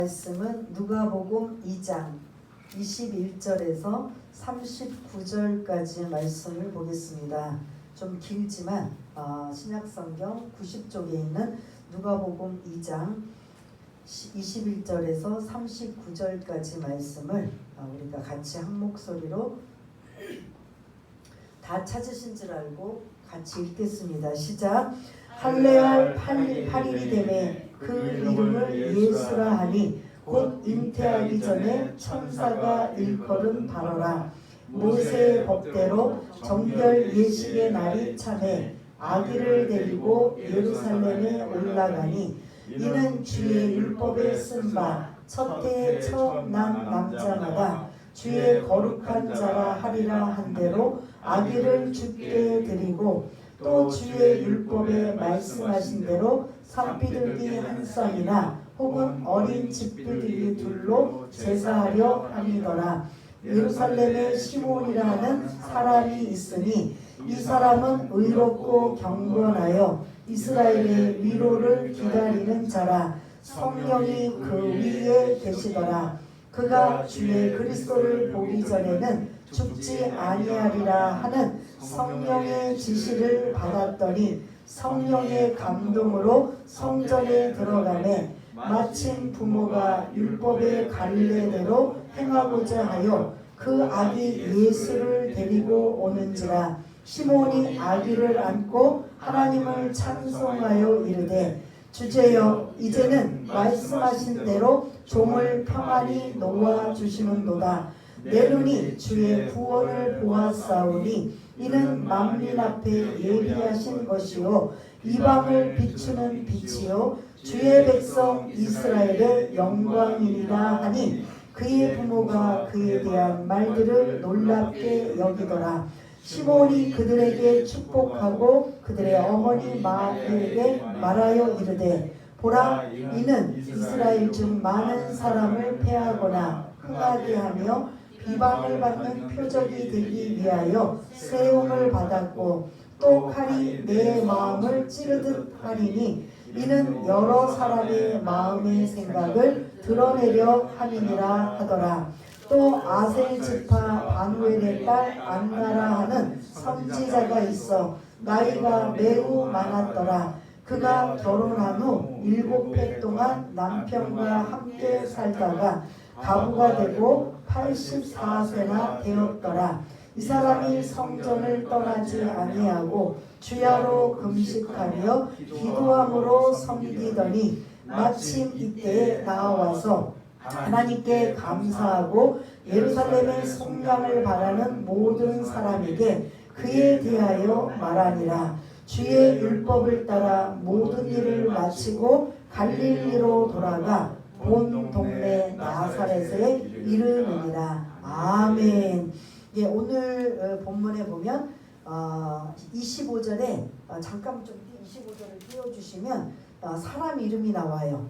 말씀은 누가복음 2장 21절에서 39절까지 말씀을 보겠습니다. 좀 길지만 신약성경 90쪽에 있는 누가복음 2장 21절에서 39절까지 말씀을 우리가 같이 한 목소리로 다 찾으신 줄 알고 같이 읽겠습니다. 시작. 할례할 8일이 되매 그 이름을 예수라 하니 곧 잉태하기 전에 천사가 일컬은 바로라. 모세의 법대로 정결 예식의 날이 차매 아기를 데리고 예루살렘에 올라가니 이는 주의 율법에 쓴 바 첫 해에 첫 난 남자마다 주의 거룩한 자라 하리라 한 대로 아기를 주께 드리고 또 주의 율법에 말씀하신 대로 산비둘기 한 쌍이나 혹은 어린 집비둘기 둘로 제사하려 함이더라. 예루살렘에 시몬이라 하는 사람이 있으니 이 사람은 의롭고 경건하여 이스라엘의 위로를 기다리는 자라. 성령이 그 위에 계시더라. 그가 주의 그리스도를 보기 전에는 죽지 아니하리라 하는 성령의 지시를 받았더니 성령의 감동으로 성전에 들어가매 마침 부모가 율법의 갈례대로 행하고자 하여 그 아기 예수를 데리고 오는지라. 시몬이 아기를 안고 하나님을 찬송하여 이르되 주제여 이제는 말씀하신 대로 종을 평안히 놓아주시는도다. 내 눈이 주의 구원을 보았사오니 이는 만민 앞에 예비하신 것이요 이방을 비추는 빛이요 주의 백성 이스라엘의 영광이니라 하니 그의 부모가 그에 대한 말들을 놀랍게 여기더라. 시몬이 그들에게 축복하고 그들의 어머니 마리아에게 말하여 이르되 보라 이는 이스라엘 중 많은 사람을 패하거나 흥하게 하며 비방을 받는 표적이 되기 위하여 세움을 받았고 또 칼이 내 마음을 찌르듯 하리니 이는 여러 사람의 마음의 생각을 드러내려 함이니라 하더라. 또 아셀 지파 바누엘의 딸 안나라 하는 선지자가 있어 나이가 매우 많았더라. 그가 결혼한 후 7해 동안 남편과 함께 살다가 가부가 되고 84세나 되었더라. 이 사람이 성전을 떠나지 아니하고 주야로 금식하며 기도함으로 섬기더니 마침 이때에 나와서 하나님께 감사하고 예루살렘의 속량을 바라는 모든 사람에게 그에 대하여 말하니라. 주의 율법을 따라 모든 일을 마치고 갈릴리로 돌아가 본 동네 나사렛에 이르느니라. 아멘. 예, 오늘 본문에 보면 25절에 잠깐 좀 25절을 띄워주시면 사람 이름이 나와요.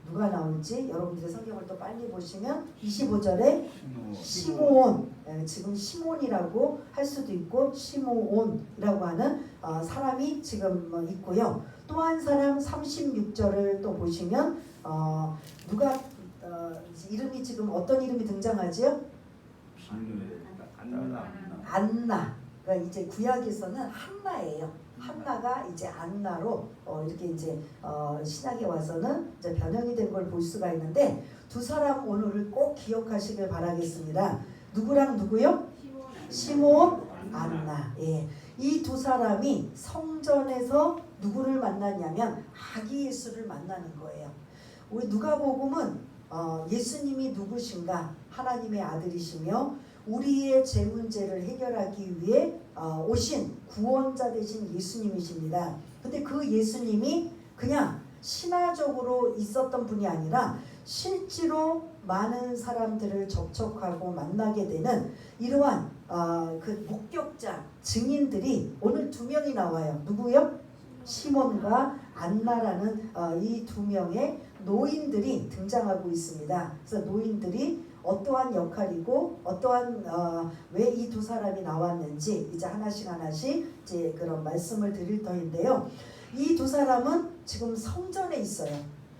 누가 나올지 여러분들의 성경을 또 빨리 보시면 25절에 시므온, 지금 시몬이라고 할 수도 있고 시므온이라고 하는 사람이 지금 있고요. 또 한 사람 36절을 또 보시면 누가 이름이 지금 어떤 이름이 등장하지요? 안나. 그러니까 이제 구약에서는 한나예요. 한나가 이제 안나로 이렇게 이제 신약에 와서는 이제 변형이 된 걸 볼 수가 있는데 두 사람 오늘을 꼭 기억하시길 바라겠습니다. 누구랑 누구요? 시몬, 안나. 예. 이 두 사람이 성전에서 누구를 만났냐면 아기 예수를 만나는 거예요. 우리 누가복음은 예수님이 누구신가? 하나님의 아들이시며 우리의 죄 문제를 해결하기 위해 오신 구원자 되신 예수님이십니다. 근데 그 예수님이 그냥 신화적으로 있었던 분이 아니라 실제로 많은 사람들을 접촉하고 만나게 되는 이러한 그 목격자, 증인들이 오늘 두 명이 나와요. 누구요? 시몬과 안나라는 이 두 명의 노인들이 등장하고 있습니다. 그래서 노인들이 어떠한 역할이고 어떠한 왜 이 두 사람이 나왔는지 이제 하나씩 이제 그런 말씀을 드릴 터인데요. 이 두 사람은 지금 성전에 있어요.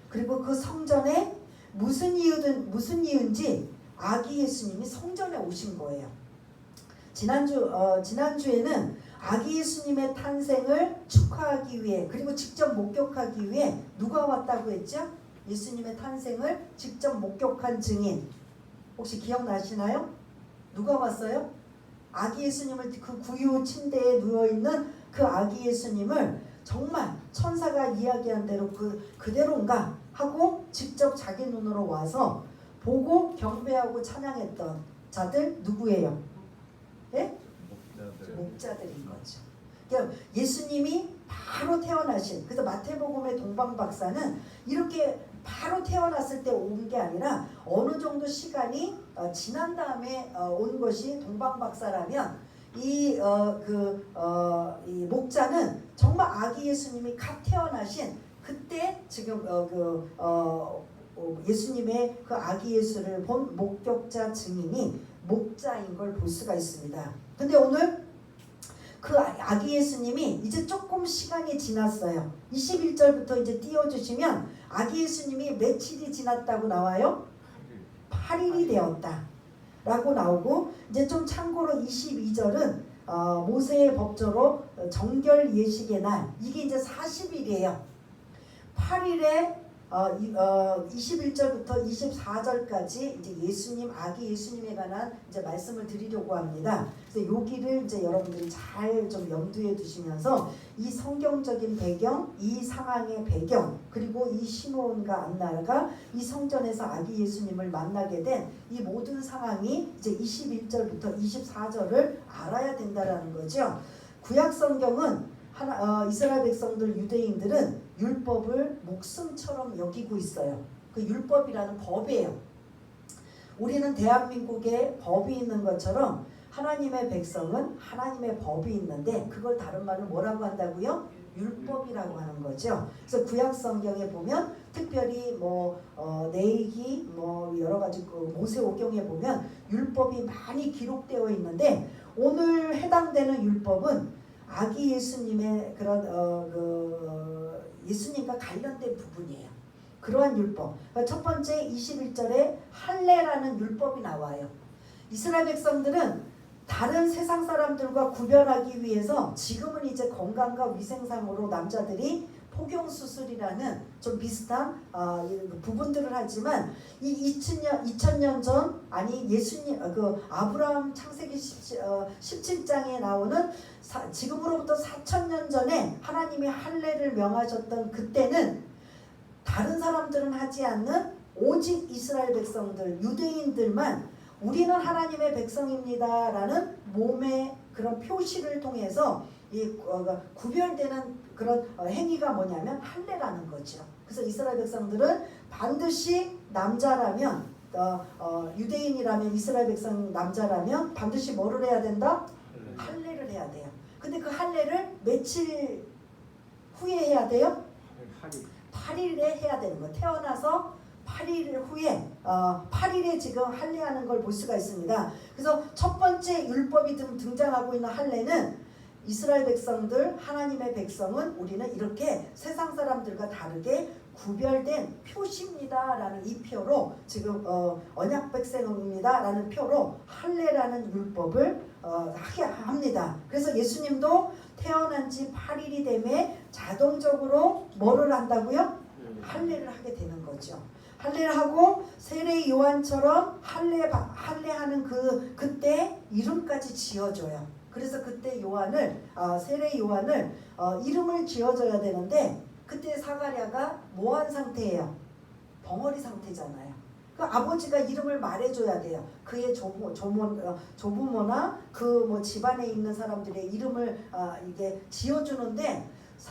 그리고 그 성전에 무슨 이유인지 아기 예수님이 성전에 오신 거예요. 지난주에는 아기 예수님의 탄생을 축하하기 위해 그리고 직접 목격하기 위해 누가 왔다고 했죠? 예수님의 탄생을 직접 목격한 증인. 혹시 기억나시나요? 누가 왔어요? 아기 예수님을 그 구유 침대에 누워있는 그 아기 예수님을 정말 천사가 이야기한 대로 그대로인가 하고 직접 자기 눈으로 와서 보고 경배하고 찬양했던 자들 누구예요? 예? 목자들인 거죠. 그러니까 예수님이 바로 태어나신, 그래서 마태복음의 동방박사는 이렇게 바로 태어났을 때 온 게 아니라 어느 정도 시간이 지난 다음에 온 것이 동방박사라면 이 목자는 정말 아기 예수님이 갓 태어나신 그때 지금 예수님의 그 아기 예수를 본 목격자 증인이 목자인 걸 볼 수가 있습니다. 근데 오늘 그 아기 예수님이 이제 조금 시간이 지났어요. 21절부터 이제 띄워주시면 아기 예수님이 며칠이 지났다고 나와요? 8일이 되었다 라고 나오고, 이제 좀 참고로 22절은 모세의 법조로 정결 예식의 날, 이게 이제 40일이에요. 8일에 21절부터 24절까지 이제 예수님, 아기 예수님에 관한 이제 말씀을 드리려고 합니다. 그래서 여기를 이제 여러분들이 잘 좀 염두에 두시면서 이 성경적인 배경, 이 상황의 배경, 그리고 이 시므온과 안나가 이 성전에서 아기 예수님을 만나게 된 이 모든 상황이 이제 21절부터 24절을 알아야 된다라는 거죠. 구약 성경은 이스라엘 백성들, 유대인들은 율법을 목숨처럼 여기고 있어요. 그 율법이라는 법이에요. 우리는 대한민국에 법이 있는 것처럼 하나님의 백성은 하나님의 법이 있는데 그걸 다른 말로 뭐라고 한다고요? 율법이라고 하는 거죠. 그래서 구약 성경에 보면 특별히 레위기 여러 가지 모세오경에 보면 율법이 많이 기록되어 있는데 오늘 해당되는 율법은 아기 예수님의 그런 예수님과 관련된 부분이에요. 그러한 율법. 그러니까 첫 번째 21절에 할례라는 율법이 나와요. 이스라엘 백성들은 다른 세상 사람들과 구별하기 위해서 지금은 이제 건강과 위생상으로 남자들이 포경수술이라는 좀 비슷한 부분들을 하지만 이 2000년 전, 아니 예수님 아브라함 창세기 17장에 나오는 지금으로부터 4000년 전에 하나님이 할례를 명하셨던 그때는 다른 사람들은 하지 않는 오직 이스라엘 백성들, 유대인들만 우리는 하나님의 백성입니다라는 몸의 그런 표시를 통해서 구별되는 그런 행위가 뭐냐면 할례라는 거죠. 그래서 이스라엘 백성들은 반드시 남자라면 유대인이라면 이스라엘 백성 남자라면 반드시 뭐를 해야 된다? 할례를 해야 돼요. 근데 그 할례를 며칠 후에 해야 돼요? 8일에 해야 되는 거. 태어나서 8일 후에 8일에 지금 할례하는 걸 볼 수가 있습니다. 그래서 첫 번째 율법이 등장하고 있는 할례는 이스라엘 백성들, 하나님의 백성은 우리는 이렇게 세상 사람들과 다르게 구별된 표시입니다라는 이 표로 지금 언약 백성입니다라는 표로 할례라는 율법을 하게 합니다. 그래서 예수님도 태어난 지 8일이 되면 자동적으로 뭐를 한다고요? 할례를 하게 되는 거죠. 할례를 하고 세례 요한처럼 할례하는 그때 이름까지 지어줘요. 그래서 그때 세례 요한을 이름을 지어줘야 되는데 그때 사가랴가 뭐한 상태예요? 벙어리 상태잖아요. 그 아버지가 이름을 말해줘야 돼요. 그의 조부모나 집안에 있는 사람들의 이름을 이게 지어주는데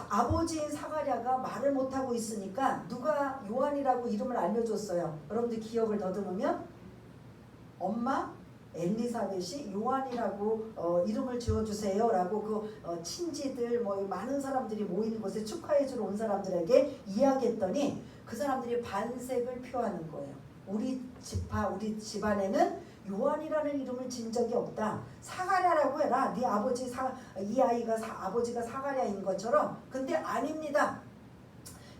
아버지인 사가랴가 말을 못하고 있으니까 누가 요한이라고 이름을 알려줬어요. 여러분들 기억을 더듬으면 엄마 엘리사벳이 요한이라고 이름을 지어주세요 라고 친지들 많은 사람들이 모이는 곳에 축하해주러 온 사람들에게 이야기했더니 그 사람들이 반색을 표하는 거예요. 우리 집안에는 요한이라는 이름을 진 적이 없다. 사가랴라고 해라. 네 아버지 이 아이가 아버지가 사가랴인 것처럼. 근데 아닙니다.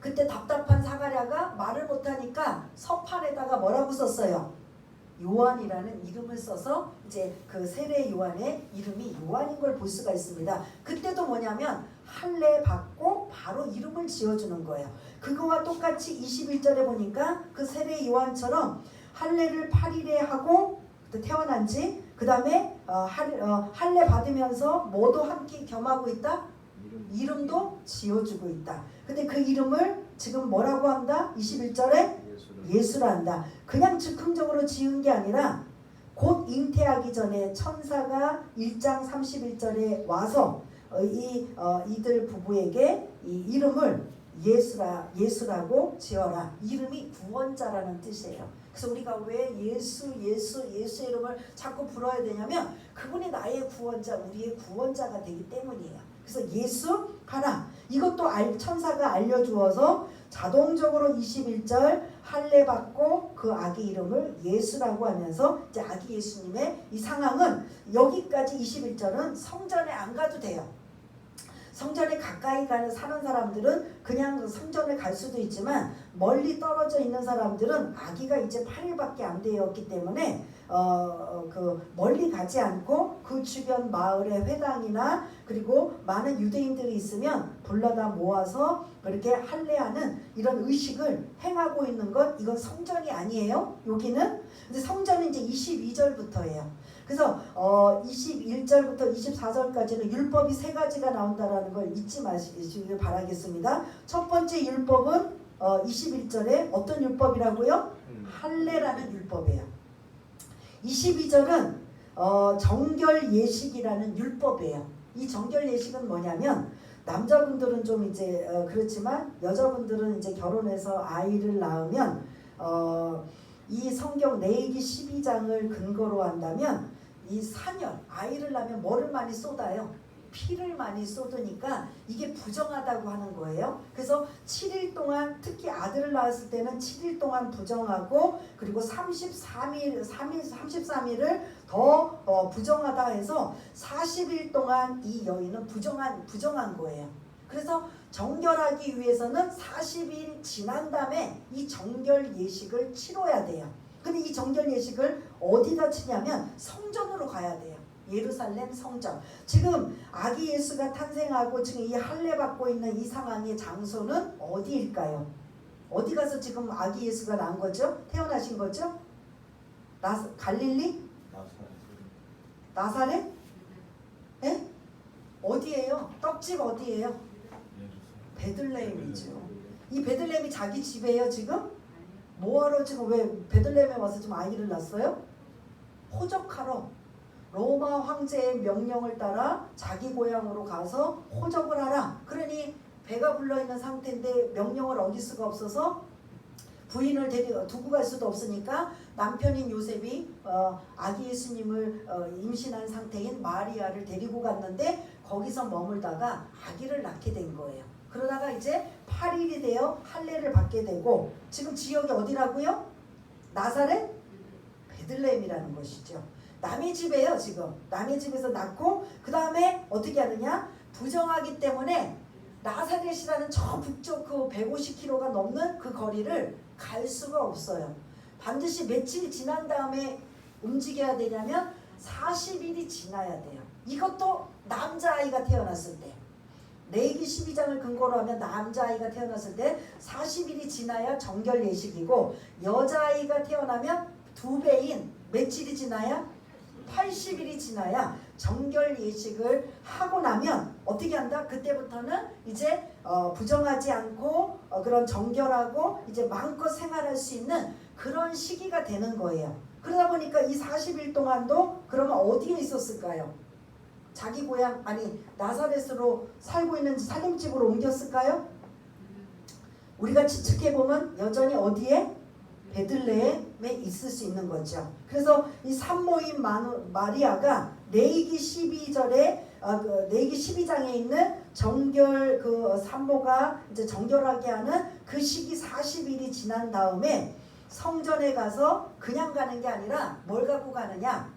그때 답답한 사가랴가 말을 못하니까 서판에다가 뭐라고 썼어요? 요한이라는 이름을 써서 이제 그 세례 요한의 이름이 요한인 걸 볼 수가 있습니다. 그때도 뭐냐면 할례 받고 바로 이름을 지어주는 거예요. 그거와 똑같이 21절에 보니까 그 세례 요한처럼 할례를 8일에 하고 태어난 지 그 다음에 할례 받으면서 뭐도 함께 겸하고 있다? 이름도 지어주고 있다. 근데 그 이름을 지금 뭐라고 한다? 21절에 예수라 한다. 그냥 즉흥적으로 지은 게 아니라 곧 잉태하기 전에 천사가 1장 31절에 와서 이들 부부에게 이 이름을 예수라고 지어라. 이름이 구원자라는 뜻이에요. 그래서 우리가 왜 예수 이름을 자꾸 불러야 되냐면 그분이 나의 구원자, 우리의 구원자가 되기 때문이에요. 그래서 예수 하나, 이것도 천사가 알려주어서 자동적으로 21절 할례 받고 그 아기 이름을 예수라고 하면서 이제 아기 예수님의 이 상황은 여기까지 21절은 성전에 안 가도 돼요. 성전에 가까이 사는 사람들은 그냥 성전에 갈 수도 있지만 멀리 떨어져 있는 사람들은 아기가 이제 8일밖에 안 되었기 때문에 그 멀리 가지 않고 그 주변 마을의 회당이나 그리고 많은 유대인들이 있으면 불러다 모아서 그렇게 할례하는 이런 의식을 행하고 있는 것, 이건 성전이 아니에요. 여기는 근데 성전은 이제 22절부터예요. 그래서 21절부터 24절까지는 율법이 3가지가 나온다라는 걸 잊지 마시길 바라겠습니다. 첫 번째 율법은 21절에 어떤 율법이라고요? 할례라는 율법이에요. 22절은 정결 예식이라는 율법이에요. 이 정결 예식은 뭐냐면 남자분들은 좀 이제 그렇지만 여자분들은 이제 결혼해서 아이를 낳으면 이 성경 레위기 12장을 근거로 한다면 이 사년, 아이를 낳으면 뭐를 많이 쏟아요? 피를 많이 쏟으니까 이게 부정하다고 하는 거예요. 그래서 7일 동안, 특히 아들을 낳았을 때는 7일 동안 부정하고 그리고 33일을 더 부정하다 해서 40일 동안 이 여인은 부정한 거예요. 그래서 정결하기 위해서는 40일 지난 다음에 이 정결 예식을 치러야 돼요. 근데 이 정결 예식을 어디다 치냐면 성전으로 가야 돼요. 예루살렘 성전. 지금 아기 예수가 탄생하고 지금 이 할례 받고 있는 이 상황의 장소는 어디일까요? 어디 가서 지금 아기 예수가 난 거죠? 태어나신 거죠? 갈릴리? 나사렛? 예? 어디예요? 떡집 어디예요? 베들레헴이죠. 이 베들레헴이 자기 집이에요 지금? 뭐하러 지금 왜 베들레헴에 와서 지금 아이를 낳았어요? 호적하러 로마 황제의 명령을 따라 자기 고향으로 가서 호적을 하라. 그러니 배가 불러있는 상태인데 명령을 어길 수가 없어서 부인을 두고 갈 수도 없으니까 남편인 요셉이 아기 예수님을 임신한 상태인 마리아를 데리고 갔는데 거기서 머물다가 아기를 낳게 된 거예요. 그러다가 이제 8일이 되어 할례를 받게 되고 지금 지역이 어디라고요? 나사렛? 베들레헴이라는 것이죠. 남의 집이에요 지금. 남의 집에서 낳고 그 다음에 어떻게 하느냐? 부정하기 때문에 나사렛이라는 저 북쪽 그 150km가 넘는 그 거리를 갈 수가 없어요. 반드시 며칠 지난 다음에 움직여야 되냐면 40일이 지나야 돼요. 이것도 남자아이가 태어났을 때. 레위기 12장을 근거로 하면 남자아이가 태어났을 때 40일이 지나야 정결 예식이고 여자아이가 태어나면 2배인 며칠이 지나야 80일이 지나야 정결 예식을 하고 나면 어떻게 한다? 그때부터는 이제 부정하지 않고 그런 정결하고 이제 마음껏 생활할 수 있는 그런 시기가 되는 거예요. 그러다 보니까 이 40일 동안도 그러면 어디에 있었을까요? 자기 고향 아니 나사렛으로 살고 있는 살림집으로 옮겼을까요? 우리가 추측해보면 여전히 어디에? 베들레헴에 있을 수 있는 거죠. 그래서 이 산모인 마리아가 레위기 12절에 레위기 12장에 있는 정결 그 산모가 이제 정결하게 하는 그 시기 40일이 지난 다음에 성전에 가서 그냥 가는 게 아니라 뭘 갖고 가느냐?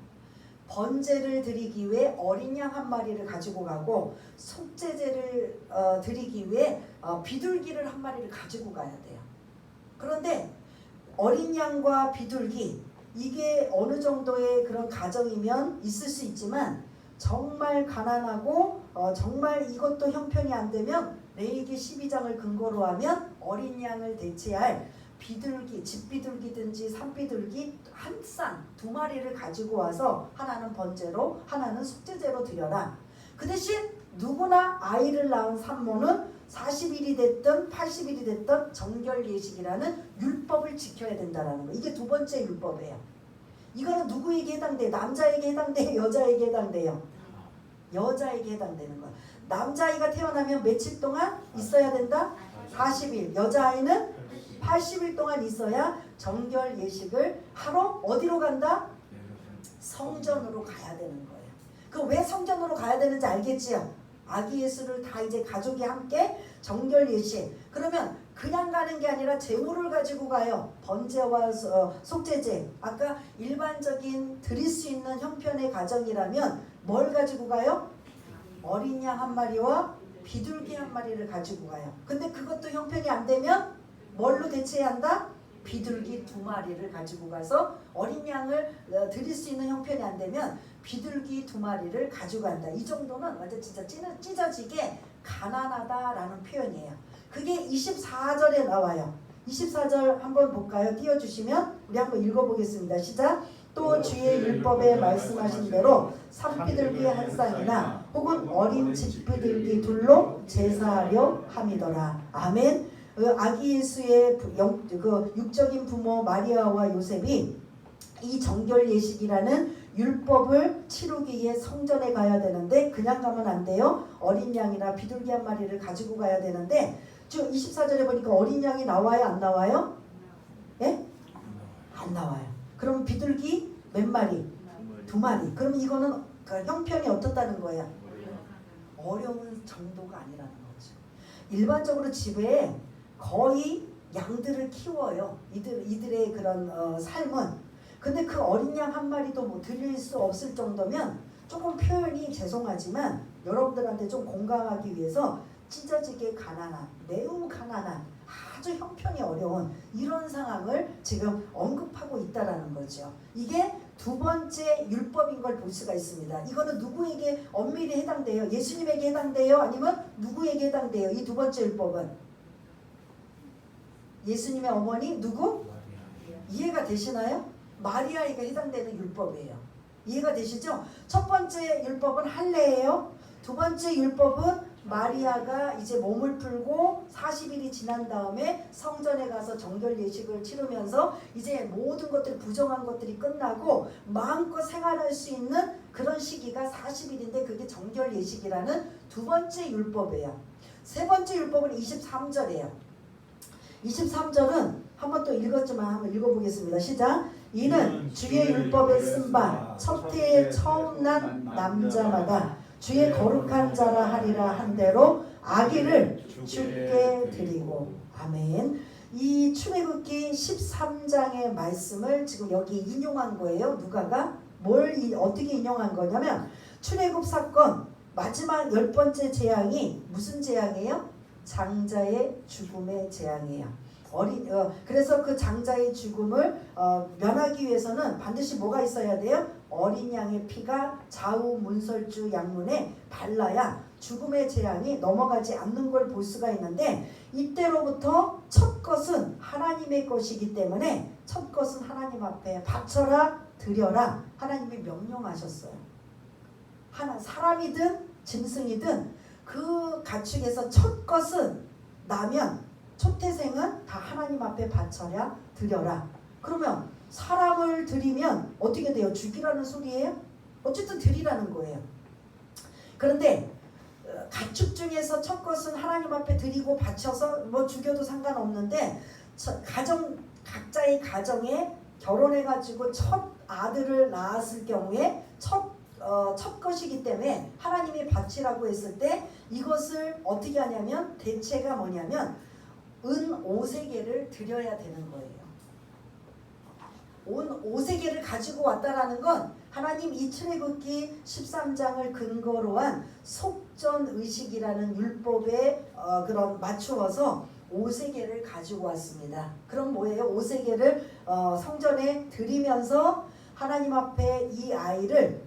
번제를 드리기 위해 어린 양 한 마리를 가지고 가고 속죄제를 드리기 위해 비둘기를 한 마리를 가지고 가야 돼요. 그런데 어린 양과 비둘기 이게 어느 정도의 그런 가정이면 있을 수 있지만 정말 가난하고 정말 이것도 형편이 안 되면 레위기 12장을 근거로 하면 어린 양을 대체할 비둘기, 집비둘기든지 산비둘기 한 쌍, 두 마리를 가지고 와서 하나는 번제로 하나는 속죄제로 드려라. 그 대신 누구나 아이를 낳은 산모는 40일이 됐든 80일이 됐든 정결예식이라는 율법을 지켜야 된다는 거. 이게 두 번째 율법이에요. 이거는 누구에게 해당돼요? 남자에게 해당돼요? 여자에게 해당돼요? 여자에게 해당되는 거야. 남자아이가 태어나면 며칠 동안 있어야 된다? 40일. 여자아이는 80일 동안 있어야 정결 예식을 하러 어디로 간다? 성전으로 가야 되는 거예요. 그 왜 성전으로 가야 되는지 알겠지요? 아기 예수를 다 이제 가족이 함께 정결 예식. 그러면 그냥 가는 게 아니라 제물을 가지고 가요. 번제와 속죄제. 아까 일반적인 드릴 수 있는 형편의 가정이라면 뭘 가지고 가요? 어린 양 한 마리와 비둘기 한 마리를 가지고 가요. 근데 그것도 형편이 안 되면 뭘로 대체해야 한다? 비둘기 두 마리를 가지고 가서 어린 양을 드릴 수 있는 형편이 안 되면 비둘기 두 마리를 가지고 간다. 이 정도는 완전 진짜 찢어지게 가난하다라는 표현이에요. 그게 24절에 나와요. 24절 한번 볼까요? 띄워주시면 우리 한번 읽어보겠습니다. 시작. 또 주의 율법에 말씀하신 대로 산비둘기 한 쌍이나 혹은 어린 집비둘기 둘로 제사하려 함이더라. 아멘. 아기 예수의 육적인 부모 마리아와 요셉이 이 정결 예식이라는 율법을 치르기 위해 성전에 가야 되는데 그냥 가면 안 돼요. 어린 양이나 비둘기 한 마리를 가지고 가야 되는데 지금 24절에 보니까 어린 양이 나와요? 안 나와요? 예? 안 나와요. 그럼 비둘기 몇 마리? 두 마리. 그럼 이거는 형편이 어떻다는 거예요? 어려운 정도가 아니라는 거죠. 일반적으로 집에 거의 양들을 키워요. 이들의 그런 삶은. 근데 그 어린 양 한 마리도 뭐 드릴 수 없을 정도면 조금 표현이 죄송하지만 여러분들한테 좀 공감하기 위해서 찢어지게 가난한, 매우 가난한, 아주 형편이 어려운 이런 상황을 지금 언급하고 있다라는 거죠. 이게 두 번째 율법인 걸 볼 수가 있습니다. 이거는 누구에게 엄밀히 해당돼요? 예수님에게 해당돼요? 아니면 누구에게 해당돼요? 이 두 번째 율법은 예수님의 어머니 누구? 이해가 되시나요? 마리아에게 해당되는 율법이에요. 이해가 되시죠? 첫 번째 율법은 할례예요. 두 번째 율법은 마리아가 이제 몸을 풀고 40일이 지난 다음에 성전에 가서 정결 예식을 치르면서 이제 모든 것들이 부정한 것들이 끝나고 마음껏 생활할 수 있는 그런 시기가 40일인데 그게 정결 예식이라는 두 번째 율법이에요. 세 번째 율법은 23절이에요. 23절은 한번 또 읽었지만 한번 읽어보겠습니다. 시작. 이는 주의 율법에 쓴 바 첫 해에 처음 난 남자마다 주의 거룩한 자라 하리라 한 대로 아기를 주께 드리고. 아멘. 이 출애굽기 13장의 말씀을 지금 여기 인용한 거예요. 누가가 어떻게 인용한 거냐면 출애굽 사건 마지막 10번째 재앙이 무슨 재앙이에요? 장자의 죽음의 재앙이에요. 그래서 그 장자의 죽음을 면하기 위해서는 반드시 뭐가 있어야 돼요? 어린 양의 피가 좌우 문설주 양문에 발라야 죽음의 재앙이 넘어가지 않는 걸 볼 수가 있는데 이때로부터 첫 것은 하나님의 것이기 때문에 첫 것은 하나님 앞에 바쳐라 드려라 하나님이 명령하셨어요. 사람이든 짐승이든 그 가축에서 첫 것은 나면 초태생은 다 하나님 앞에 바쳐라 드려라. 그러면 사람을 드리면 어떻게 돼요? 죽이라는 소리예요? 어쨌든 드리라는 거예요. 그런데 가축 중에서 첫 것은 하나님 앞에 드리고 바쳐서 뭐 죽여도 상관없는데 각자의 가정에 결혼해가지고 첫 아들을 낳았을 경우에 첫 것이기 때문에 하나님이 바치라고 했을 때 이것을 어떻게 하냐면 대체가 뭐냐면 은 5세계를 드려야 되는 거예요. 온 오세계를 가지고 왔다라는 건 하나님 이 출애굽기 13장을 근거로 한 속전의식이라는 율법에 그런 맞추어서 오세계를 가지고 왔습니다. 그럼 뭐예요? 오세계를 성전에 드리면서 하나님 앞에 이 아이를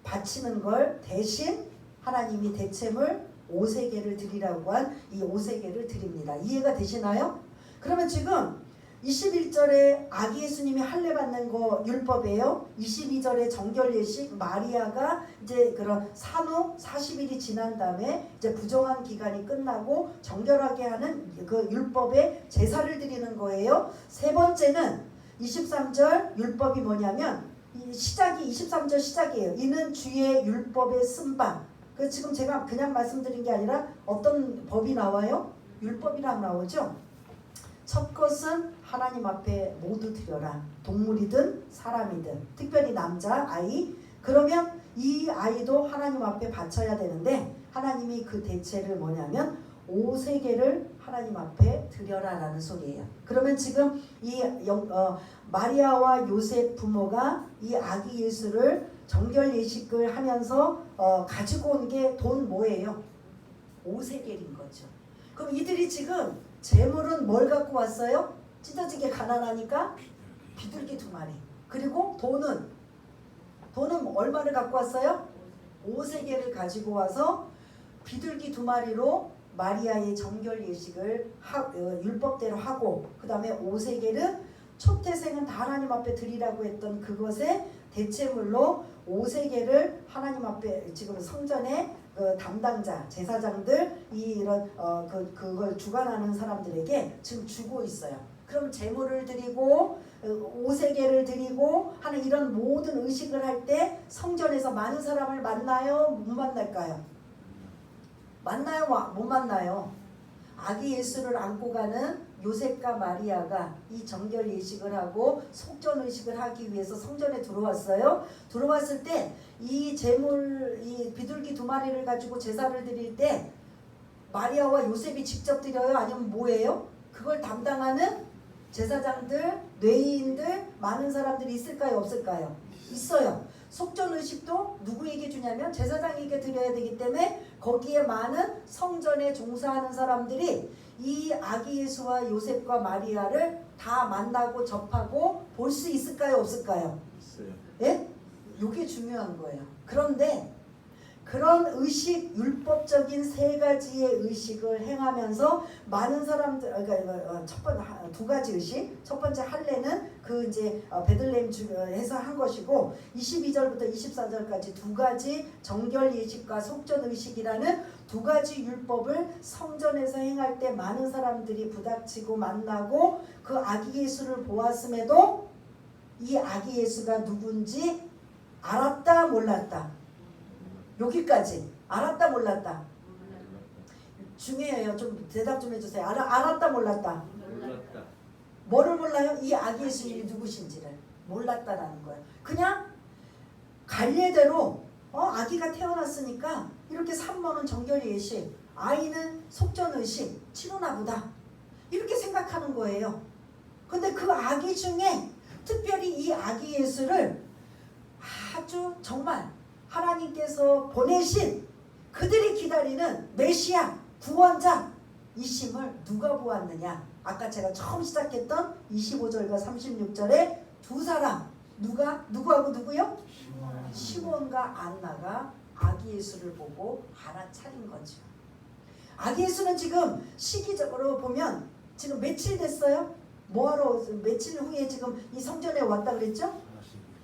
바치는 걸 대신 하나님이 대체물 오세계를 드리라고 한 이 오세계를 드립니다. 이해가 되시나요? 그러면 지금 21절에 아기 예수님이 할례 받는 거 율법이에요. 22절에 정결 예식 마리아가 이제 그런 산후 40일이 지난 다음에 이제 부정한 기간이 끝나고 정결하게 하는 그 율법의 제사를 드리는 거예요. 세 번째는 23절 율법이 뭐냐면 시작이 23절 시작이에요. 이는 주의 율법의 쓴바. 그 지금 제가 그냥 말씀드린 게 아니라 어떤 법이 나와요? 율법이라고 나오죠. 첫 것은 하나님 앞에 모두 드려라. 동물이든 사람이든 특별히 남자 아이. 그러면 이 아이도 하나님 앞에 바쳐야 되는데 하나님이 그 대체를 뭐냐면 오세계를 하나님 앞에 드려라 라는 소리예요. 그러면 지금 이 마리아와 요셉 부모가 이 아기 예수를 정결 예식을 하면서 가지고 온 게 돈 뭐예요? 오세계인 거죠. 그럼 이들이 지금 재물은 뭘 갖고 왔어요? 찢어지게 가난하니까 비둘기 2마리. 그리고 돈은 얼마를 갖고 왔어요? 오세계를 가지고 와서 비둘기 2마리로 마리아의 정결 예식을 율법대로 하고 그 다음에 오세계를 초태생은 다 하나님 앞에 드리라고 했던 그것의 대체물로 오세계를 하나님 앞에 지금 성전에 그 담당자 제사장들 이런 그걸 주관하는 사람들에게 지금 주고 있어요. 그럼 제물을 드리고 오세계를 드리고 하는 이런 모든 의식을 할 때 성전에서 많은 사람을 만나요? 못 만날까요? 만나요? 못 만나요? 아기 예수를 안고 가는 요셉과 마리아가 이 정결 예식을 하고 속전 의식을 하기 위해서 성전에 들어왔어요. 들어왔을 때 이 제물 이 비둘기 2마리를 가지고 제사를 드릴 때 마리아와 요셉이 직접 드려요? 아니면 뭐예요? 그걸 담당하는 제사장들, 뇌인들 많은 사람들이 있을까요? 없을까요? 있어요. 속전 의식도 누구에게 주냐면 제사장에게 드려야 되기 때문에 거기에 많은 성전에 종사하는 사람들이 이 아기 예수와 요셉과 마리아를 다 만나고 접하고 볼 수 있을까요? 없을까요? 있어요. 예? 이게 중요한 거예요. 그런데 그런 의식, 율법적인 3가지의 의식을 행하면서 많은 사람들, 그러니까 두 가지 의식, 첫 번째 할례는 그 이제 베들레헴에서 한 것이고 22절부터 24절까지 2가지 정결 예식과 속전 의식이라는 2가지 율법을 성전에서 행할 때 많은 사람들이 부닥치고 만나고 그 아기 예수를 보았음에도 이 아기 예수가 누군지 알았다 몰랐다. 여기까지 알았다 몰랐다. 중요해요. 좀 대답 좀 해주세요. 알았다 몰랐다. 몰랐다. 뭐를 몰라요? 이 아기 예수님이 누구신지를 몰랐다라는 거예요. 그냥 갈례대로 아기가 태어났으니까 이렇게 산모는 정결 예식, 아이는 속전 의식 치르나 보다 이렇게 생각하는 거예요. 근데 그 아기 중에 특별히 이 아기 예수를 아주 정말 하나님께서 보내신 그들이 기다리는 메시아 구원자 이심을 누가 보았느냐? 아까 제가 처음 시작했던 25절과 36절에 2사람 누구하고 누구요? 시몬과 안나가 아기 예수를 보고 알아차린 거죠. 아기 예수는 지금 시기적으로 보면 지금 며칠 됐어요? 뭐하러 며칠 후에 지금 이 성전에 왔다 그랬죠?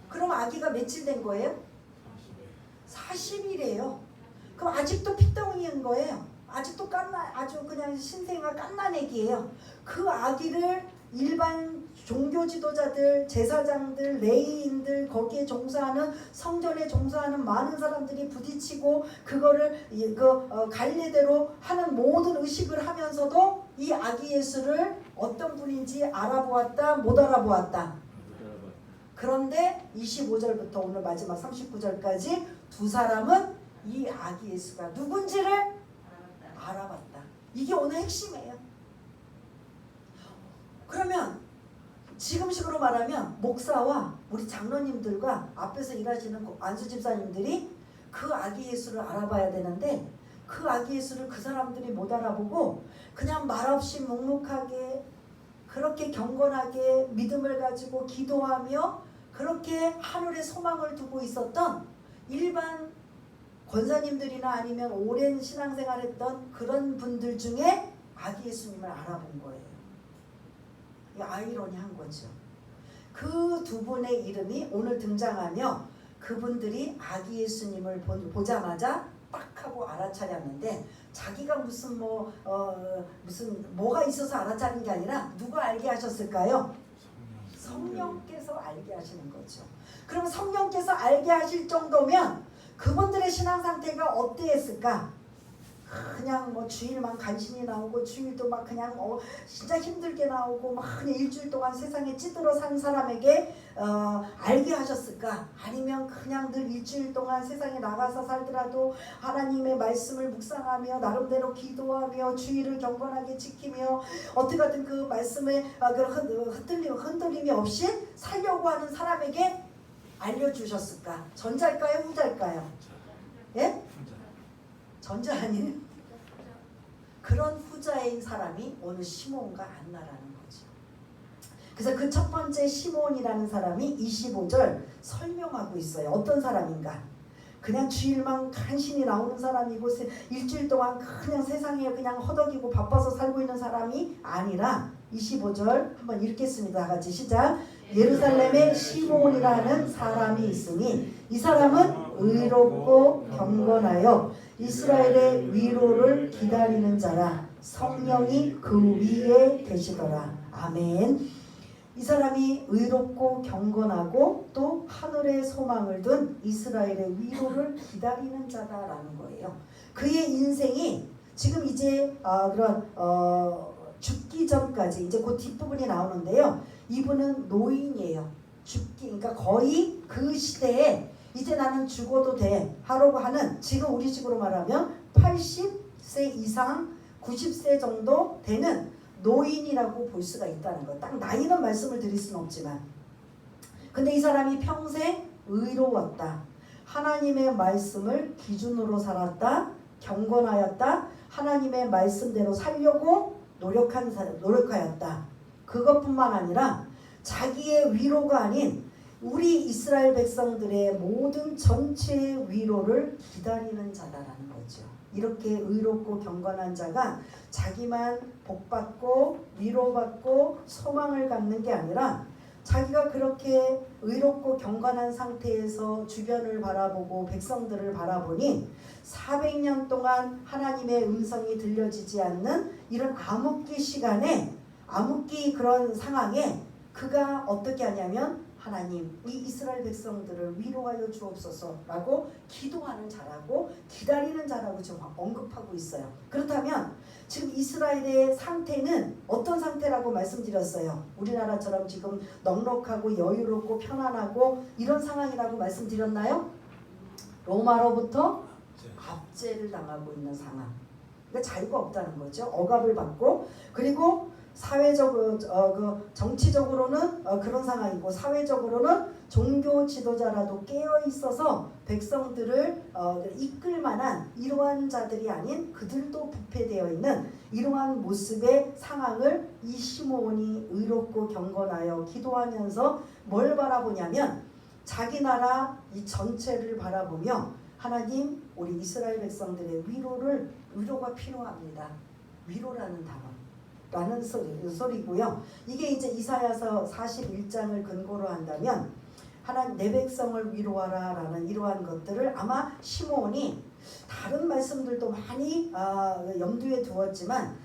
그럼 아기가 며칠 된 거예요? 40일이에요. 그럼 아직도 핏덩이인 거예요. 아직도 아주 그냥 신생아 깐난애기예요. 그 아기를 일반 종교 지도자들, 제사장들, 레위인들, 거기에 종사하는 성전에 종사하는 많은 사람들이 부딪히고 그거를 갈례대로 하는 모든 의식을 하면서도 이 아기 예수를 어떤 분인지 알아보았다, 못 알아보았다. 그런데 25절부터 오늘 마지막 39절까지 2사람은 이 아기 예수가 누군지를 알아봤다. 이게 오늘 핵심이에요. 그러면 지금식으로 말하면 목사와 우리 장로님들과 앞에서 일하시는 안수 집사님들이 그 아기 예수를 알아봐야 되는데 그 아기 예수를 그 사람들이 못 알아보고 그냥 말없이 묵묵하게 그렇게 경건하게 믿음을 가지고 기도하며 그렇게 하늘에 소망을 두고 있었던 일반 권사님들이나 아니면 오랜 신앙생활했던 그런 분들 중에 아기 예수님을 알아본 거예요. 이 아이러니한 거죠. 그 두 분의 이름이 오늘 등장하며 그분들이 아기 예수님을 보자마자 딱 하고 알아차렸는데 자기가 무슨 뭐가 있어서 알아차린 게 아니라 누가 알게 하셨을까요? 성령께서 알게 하시는 거죠. 그럼 성령께서 알게 하실 정도면 그분들의 신앙 상태가 어땠을까? 그냥 주일만 간신히 나오고 주일도 막 그냥 진짜 힘들게 나오고 막 그냥 일주일 동안 세상에 찌들어 산 사람에게 알게 하셨을까? 아니면 그냥 늘 일주일 동안 세상에 나가서 살더라도 하나님의 말씀을 묵상하며 나름대로 기도하며 주일을 경건하게 지키며 어떻게든 그 말씀에 흔들림이 없이 살려고 하는 사람에게 알려주셨을까? 전자일까요? 후자일까요? 예? 전자 아니에요? 그런 후자인 사람이 오늘 시몬과 안나라는 거죠. 그래서 그 첫 번째 시몬이라는 사람이 25절 설명하고 있어요. 어떤 사람인가? 그냥 주일만 간신히 나오는 사람이고 일주일 동안 그냥 세상에 그냥 허덕이고 바빠서 살고 있는 사람이 아니라 25절 한번 읽겠습니다. 다 같이 시작. 예루살렘에 시몬이라는 사람이 있으니 이 사람은 의롭고 경건하여 이스라엘의 위로를 기다리는 자라. 성령이 그 위에 계시더라. 아멘. 이 사람이 의롭고 경건하고 또 하늘의 소망을 둔 이스라엘의 위로를 기다리는 자다라는 거예요. 그의 인생이 지금 이제 죽기 전까지 이제 그 뒷부분이 나오는데요. 이분은 노인이에요. 그러니까 거의 그 시대에 이제 나는 죽어도 돼 하려고 하는, 지금 우리 식으로 말하면 80세 이상 90세 정도 되는 노인이라고 볼 수가 있다는 거예요. 딱 나이는 말씀을 드릴 수는 없지만, 근데 이 사람이 평생 의로웠다. 하나님의 말씀을 기준으로 살았다. 경건하였다. 하나님의 말씀대로 살려고 노력하였다. 그것뿐만 아니라 자기의 위로가 아닌 우리 이스라엘 백성들의 모든 전체의 위로를 기다리는 자다라는 거죠. 이렇게 의롭고 경건한 자가 자기만 복받고 위로받고 소망을 갖는 게 아니라 자기가 그렇게 의롭고 경건한 상태에서 주변을 바라보고 백성들을 바라보니 400년 동안 하나님의 음성이 들려지지 않는 이런 암흑기 시간에, 암흑기 그런 상황에 그가 어떻게 하냐면 하나님, 이 이스라엘 백성들을 위로하여 주옵소서라고 기도하는 자라고 기다리는 자라고 지금 언급하고 있어요. 그렇다면 지금 이스라엘의 상태는 어떤 상태라고 말씀드렸어요? 우리나라처럼 지금 넉넉하고 여유롭고 편안하고 이런 상황이라고 말씀드렸나요? 로마로부터 압제를 당하고 있는 상황. 그러니까 자유가 없다는 거죠. 억압을 받고, 그리고 사회적으로 정치적으로는 그런 상황이고, 사회적으로는 종교 지도자라도 깨어 있어서 백성들을 이끌 만한 이러한 자들이 아닌 그들도 부패되어 있는 이러한 모습의 상황을 이 시므온이 의롭고 경건하여 기도하면서 뭘 바라보냐면 자기 나라 이 전체를 바라보며 하나님, 우리 이스라엘 백성들의 위로가 필요합니다. 위로라는 단어. 라는 소리고요. 이게 이제 이사야서 41장을 근거로 한다면 하나님 내 백성을 위로하라 라는 이러한 것들을 아마 시므온이 다른 말씀들도 많이 염두에 두었지만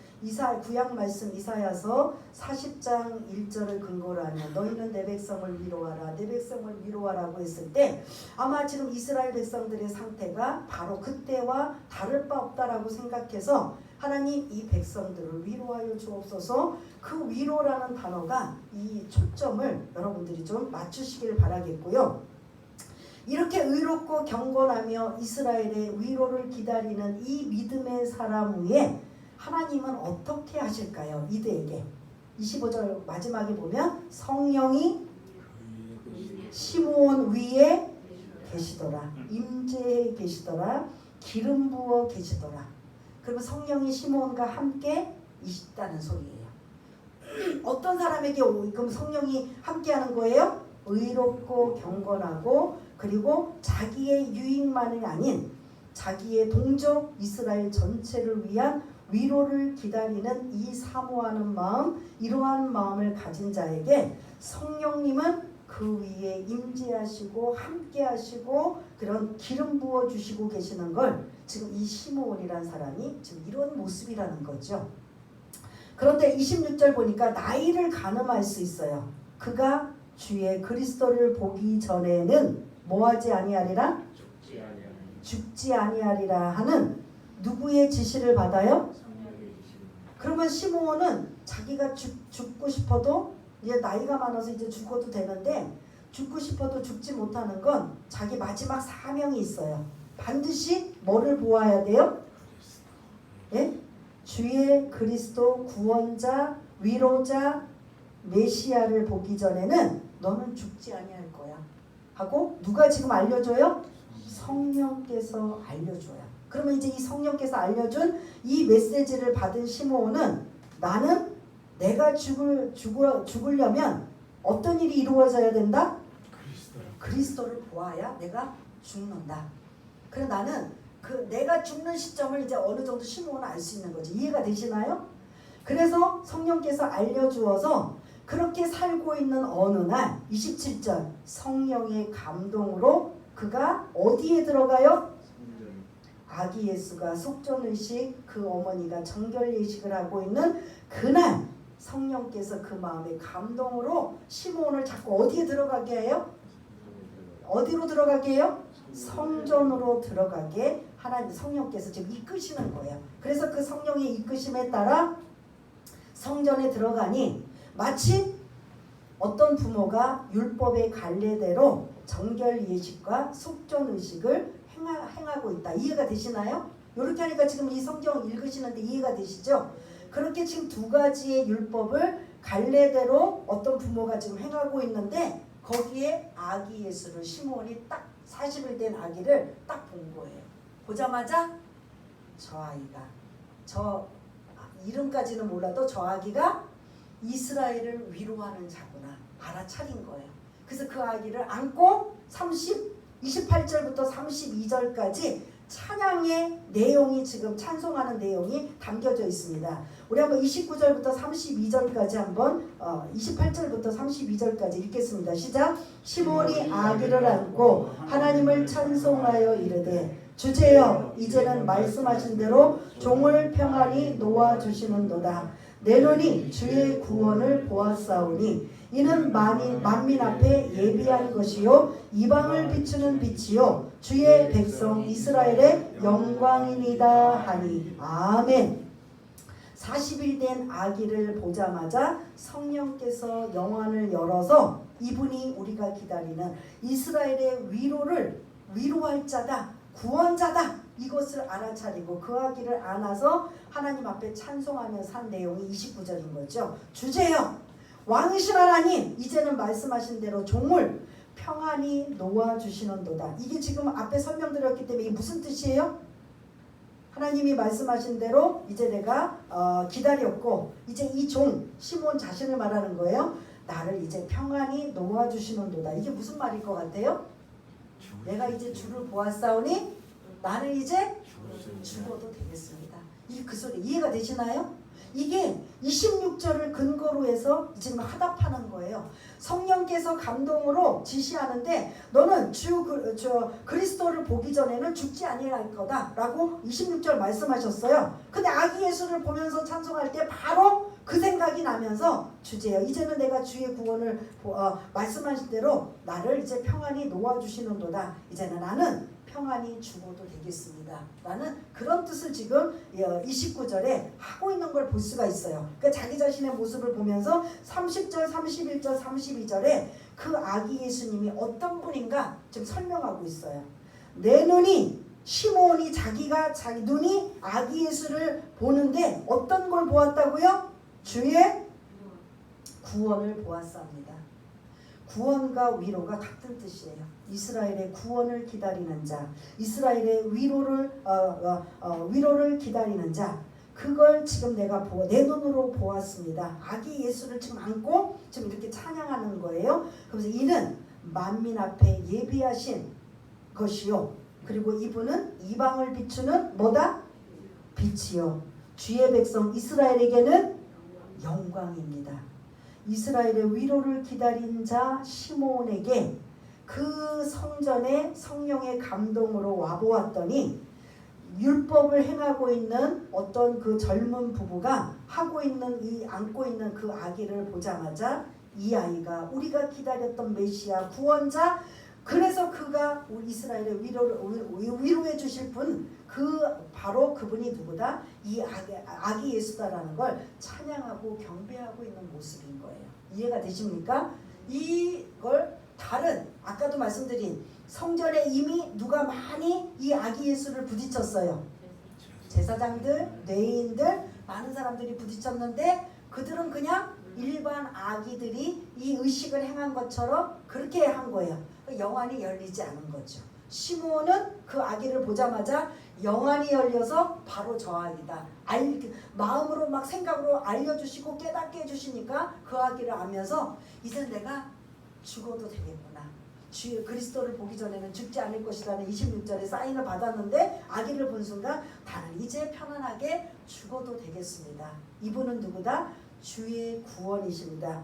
구약 말씀 이사야서 40장 1절을 근거로 하면 너희는 내 백성을 위로하라, 내 백성을 위로하라고 했을 때 아마 지금 이스라엘 백성들의 상태가 바로 그때와 다를 바 없다라고 생각해서 하나님, 이 백성들을 위로하여 주옵소서. 그 위로라는 단어가 이 초점을 여러분들이 좀 맞추시길 바라겠고요. 이렇게 의롭고 경건하며 이스라엘의 위로를 기다리는 이 믿음의 사람 위에 하나님은 어떻게 하실까요? 이들에게 25절 마지막에 보면 성령이 시므온 위에 계시더라. 임재에 계시더라. 기름 부어 계시더라. 그러면 성령이 시므온과 함께 있다는 소리예요. 어떤 사람에게 그럼 성령이 함께하는 거예요? 의롭고 경건하고 그리고 자기의 유익만이 아닌 자기의 동족 이스라엘 전체를 위한 위로를 기다리는 이 사모하는 마음, 이러한 마음을 가진 자에게 성령님은 그 위에 임재하시고 함께하시고 그런 기름 부어 주시고 계시는 걸 지금 이 시므온이라는 사람이 지금 이런 모습이라는 거죠. 그런데 26절 보니까 나이를 가늠할 수 있어요. 그가 주의 그리스도를 보기 전에는 뭐하지 아니하리라? 죽지 아니하리라 하는 누구의 지시를 받아요? 그러면 시므온은 자기가 죽고 싶어도 이제 나이가 많아서 이제 죽어도 되는데 죽고 싶어도 죽지 못하는 건 자기 마지막 사명이 있어요. 반드시 뭐를 보아야 돼요? 예? 주의 그리스도 구원자, 위로자, 메시아를 보기 전에는 너는 죽지 아니할 거야 하고 누가 지금 알려줘요? 성령께서 알려줘요. 그러면 이제 이 성령께서 알려준 이 메시지를 받은 시므온은 나는 내가 죽으려면 어떤 일이 이루어져야 된다? 그리스도를 보아야 내가 죽는다. 그래 나는 내가 죽는 시점을 이제 어느 정도 시므온은 알 수 있는 거지. 이해가 되시나요? 그래서 성령께서 알려주어서 그렇게 살고 있는 어느 날 27절 성령의 감동으로 그가 어디에 들어가요? 아기 예수가 속전의식 그 어머니가 정결예식을 하고 있는 그날 성령께서 그 마음의 감동으로 시므온을 자꾸 어디에 들어가게 해요? 어디로 들어가게 해요? 성전으로 들어가게 하나님 성령께서 지금 이끄시는 거예요. 그래서 그 성령의 이끄심에 따라 성전에 들어가니 마치 어떤 부모가 율법의 관례대로 정결예식과 속전의식을 행하고 있다. 이해가 되시나요? 이렇게 하니까 지금 이 성경 읽으시는데 이해가 되시죠? 그렇게 지금 두 가지의 율법을 관례대로 어떤 부모가 지금 행하고 있는데 거기에 아기 예수를 시므온이 딱 40일 된 아기를 딱 본 거예요. 보자마자 저 아이가 저 이름까지는 몰라도 저 아기가 이스라엘을 위로하는 자구나 알아차린 거예요. 그래서 그 아기를 안고 28절부터 32절까지 찬양의 내용이 지금 찬송하는 내용이 담겨져 있습니다. 우리 한번 29절부터 32절까지 한번 28절부터 32절까지 읽겠습니다. 시작. 시므온이 아기를 안고 하나님을 찬송하여 이르되 주제여 이제는 말씀하신 대로 종을 평안히 놓아주시는도다. 내 눈이 주의 구원을 보았사오니 이는 만민 앞에 예비한 것이요 이방을 비추는 빛이요 주의 백성 이스라엘의 영광이니이다 하니 아멘. 40일 된 아기를 보자마자 성령께서 영안을 열어서 이분이 우리가 기다리는 이스라엘의 위로할 자다 구원자다 이것을 알아차리고 그 아기를 안아서 하나님 앞에 찬송하며 산 내용이 29절인 거죠. 주제여 왕이신 하나님 이제는 말씀하신 대로 종을 평안히 놓아주시는도다. 이게 지금 앞에 설명드렸기 때문에 이게 무슨 뜻이에요? 하나님이 말씀하신 대로 이제 내가 기다렸고 이제 이 종 시므온 자신을 말하는 거예요. 나를 이제 평안히 놓아주시는도다. 이게 무슨 말일 것 같아요? 내가 이제 주를 보았사오니 나는 이제 죽어도 되겠습니다. 이게 그 소리 이해가 되시나요? 이게 26절을 근거로 해서 지금 화답하는 거예요. 성령께서 감동으로 지시하는데 너는 그리스도를 보기 전에는 죽지 아니할 거다 라고 26절 말씀하셨어요. 근데 아기 예수를 보면서 찬송할 때 바로 그 생각이 나면서 주제요 이제는 내가 주의 구원을 말씀하신 대로 나를 이제 평안히 놓아주시는도다. 이제는 나는 평안히 죽어도 되겠습니다 라는 그런 뜻을 지금 29절에 하고 있는 걸 볼 수가 있어요. 그러니까 자기 자신의 모습을 보면서 30절 31절 32절에 그 아기 예수님이 어떤 분인가 지금 설명하고 있어요. 내 눈이 시므온이 자기 눈이 아기 예수를 보는데 어떤 걸 보았다고요? 주의 구원을 보았사옵니다. 구원과 위로가 같은 뜻이에요. 이스라엘의 구원을 기다리는 자, 이스라엘의 위로를 기다리는 자, 그걸 지금 내가 내 눈으로 보았습니다. 아기 예수를 지금 안고 지금 이렇게 찬양하는 거예요. 그래서 이는 만민 앞에 예비하신 것이요, 그리고 이분은 이방을 비추는 뭐다? 빛이요, 주의 백성 이스라엘에게는 영광입니다. 이스라엘의 위로를 기다린 자 시므온에게 그 성전에 성령의 감동으로 와보았더니 율법을 행하고 있는 어떤 그 젊은 부부가 하고 있는 이 안고 있는 그 아기를 보자마자 이 아이가 우리가 기다렸던 메시아 구원자, 그래서 그가 우리 이스라엘의 위로해 주실 분, 그 바로 그분이 누구다? 이 아기 예수다라는 걸 찬양하고 경배하고 있는 모습인 거예요. 이해가 되십니까? 이걸 다른 아까도 말씀드린 성전에 이미 누가 많이 이 아기 예수를 부딪혔어요. 제사장들, 뇌인들, 많은 사람들이 부딪혔는데 그들은 그냥 일반 아기들이 이 의식을 행한 것처럼 그렇게 한 거예요. 영안이 열리지 않은 거죠. 시므온은 그 아기를 보자마자 영안이 열려서 바로 저 아기다. 마음으로 막 생각으로 알려주시고 깨닫게 해주시니까 그 아기를 알면서 이제 내가 죽어도 되겠구나. 그리스도를 보기 전에는 죽지 않을 것이라는 26절에 사인을 받았는데 아기를 본 순간 나는 이제 편안하게 죽어도 되겠습니다. 이분은 누구다? 주의 구원이십니다.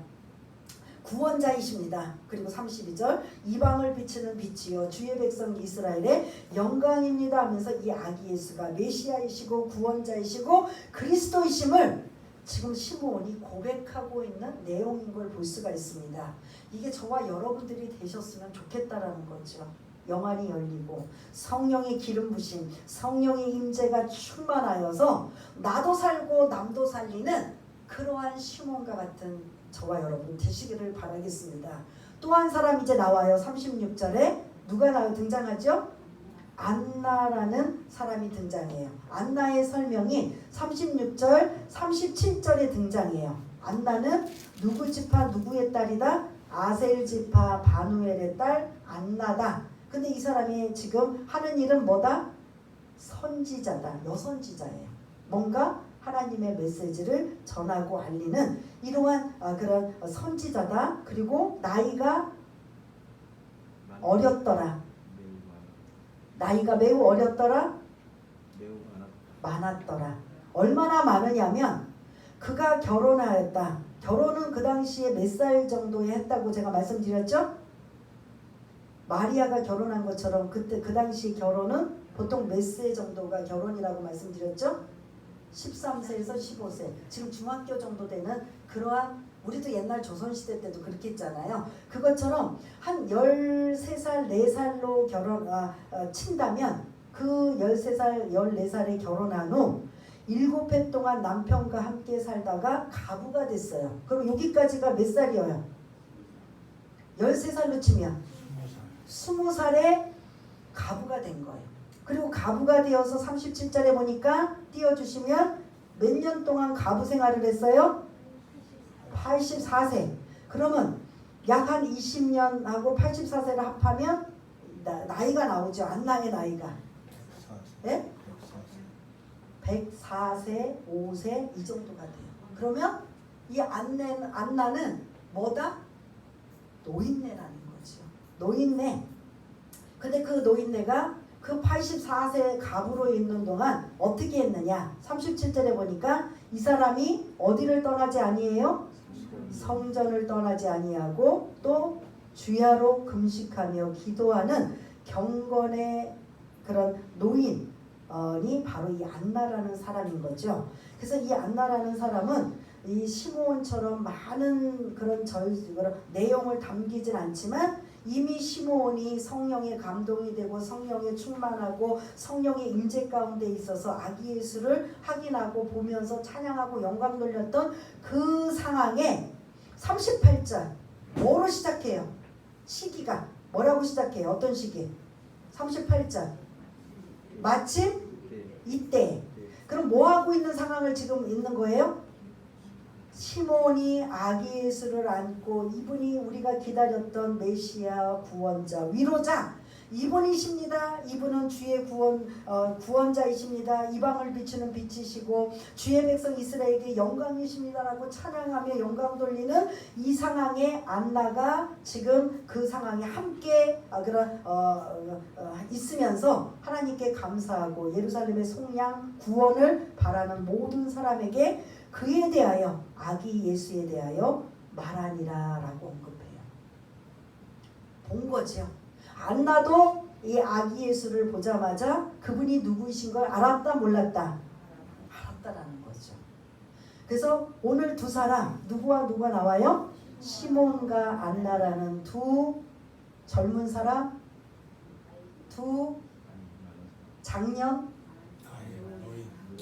구원자이십니다. 그리고 32절 이방을 비추는 빛이요 주의 백성 이스라엘의 영광입니다 하면서 이 아기 예수가 메시아이시고 구원자이시고 그리스도이심을 지금 시므온이 고백하고 있는 내용인 걸 볼 수가 있습니다. 이게 저와 여러분들이 되셨으면 좋겠다라는 거죠. 영안이 열리고 성령의 기름 부심, 성령의 임재가 충만하여서 나도 살고 남도 살리는 그러한 시므온과 같은 저와 여러분 되시기를 바라겠습니다. 또 한 사람 이제 나와요. 36절에 누가 등장하죠? 안나라는 사람이 등장해요. 안나의 설명이 36절, 37절에 등장해요. 안나는 누구 지파 누구의 딸이다? 아셀 지파 바누엘의 딸 안나다. 근데 이 사람이 지금 하는 일은 뭐다? 선지자다. 여선지자예요. 뭔가 하나님의 메시지를 전하고 알리는 이러한 그런 선지자다. 그리고 나이가 어렸더라. 나이가 매우 어렸더라. 매우 많았더라. 얼마나 많으냐면 그가 결혼하였다. 결혼은 그 당시에 몇 살 정도에 했다고 제가 말씀드렸죠? 마리아가 결혼한 것처럼 그때 그 당시 결혼은 보통 몇 세 정도가 결혼이라고 말씀드렸죠? 13세에서 15세. 지금 중학교 정도 되는 그러한, 우리도 옛날 조선시대 때도 그렇게 했잖아요. 그것처럼 한 13살, 4살로 친다면 그 13살, 14살에 결혼한 후 7해 동안 남편과 함께 살다가 가부가 됐어요. 그럼 여기까지가 몇 살이에요? 13살로 치면 20살에 가부가 된 거예요. 그리고 가부가 되어서 37절에 보니까 띄워주시면 몇 년 동안 가부 생활을 했어요? 84세. 그러면 약 한 20년하고 84세를 합하면 나이가 나오죠. 안나의 나이가. 네? 104세, 5세 이 정도가 돼요. 그러면 이 안나는 뭐다? 노인네라는 거죠. 노인네. 근데 그 노인네가 그 84세 가부로 있는 동안 어떻게 했느냐? 37절에 보니까 이 사람이 어디를 떠나지 아니해요? 성전을 떠나지 아니하고 또 주야로 금식하며 기도하는 경건의 그런 노인이 바로 이 안나라는 사람인 거죠. 그래서 이 안나라는 사람은 이 시므온처럼 많은 그런 내용을 담기진 않지만 이미 시므온이 성령의 감동이 되고 성령에 충만하고 성령의 임재 가운데 있어서 아기 예수를 확인하고 보면서 찬양하고 영광 돌렸던 그 상황에 38절 뭐로 시작해요? 시기가 뭐라고 시작해요? 어떤 시기? 38절 마침 이때. 그럼 뭐 하고 있는 상황을 지금 있는 거예요? 시몬이 아기 예수를 안고 이분이 우리가 기다렸던 메시아 구원자 위로자 이분이십니다. 이분은 주의 구원자이십니다. 이방을 비추는 빛이시고 주의 백성 이스라엘에게 영광이십니다라고 찬양하며 영광 돌리는 이 상황에 안나가 지금 그 상황에 함께 있으면서 하나님께 감사하고 예루살렘의 속량 구원을 바라는 모든 사람에게 그에 대하여 아기 예수에 대하여 말하니라 라고 언급해요. 본 거죠. 안나도 이 아기 예수를 보자마자 그분이 누구이신 걸 알았다 몰랐다? 알았다라는 거죠. 그래서 오늘 두 사람 누구와 누가 나와요? 시몬과 안나라는 두 젊은 사람, 두 장년,